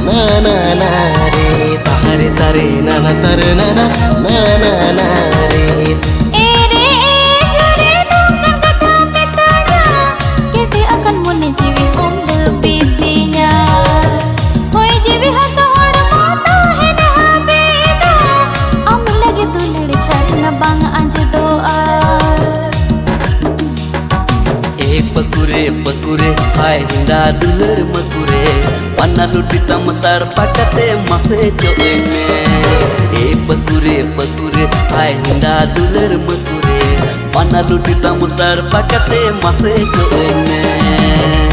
na na na re tare tare na na tare na na na na na re. Pakure pakure hai hinda dular makure panna luti tamasar pakate mase joe me. Pakure pakure hai hinda dular makure panna luti tamasar pakate mase joe me.